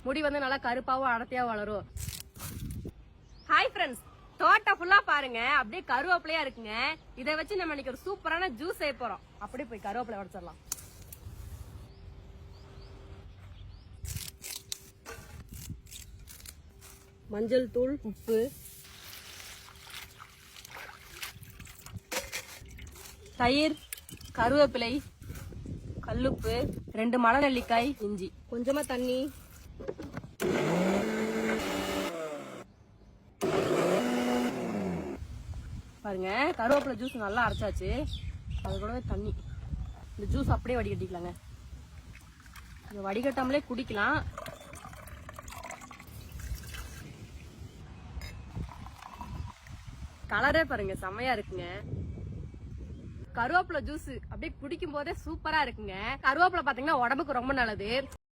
முடி வந்து நல்லா கருப்பாவும் அடர்த்தியா வளரும். ஹாய் ஃப்ரெண்ட்ஸ், தோட்டம் ஃபுல்லா பாருங்க அப்படியே கருவேப்பிலையா இருக்குங்க. இதை வச்சு நம்ம இன்னைக்கு ஒரு சூப்பரான ஜூஸ் செய்ய போறோம். அப்படியே போய் கருவேப்பிலை உடைச்சிடலாம். மஞ்சள் தூள், உப்பு, தயிர், கருவேப்பிலை, கல்லுப்பு, 2 மலை நெல்லிக்காய், இஞ்சி, கொஞ்சமா தண்ணி, பாருங்க கருவேப்பிலை ஜூஸ் நல்லா அரைச்சாச்சு. அது கூடவே தண்ணி. இந்த ஜூஸ் அப்படியே வடிகட்டிக்கலாங்க. இந்த வடிகட்டாமலே குடிக்கலாம். கலரே பாருங்க செம்மையா இருக்குங்க. கருவேப்பிலை ஜூஸ் அப்படியே குடிக்கும் போதே சூப்பரா இருக்குங்க. கருவேப்பிலை பாத்தீங்கன்னா உடம்புக்கு ரொம்ப நல்லது.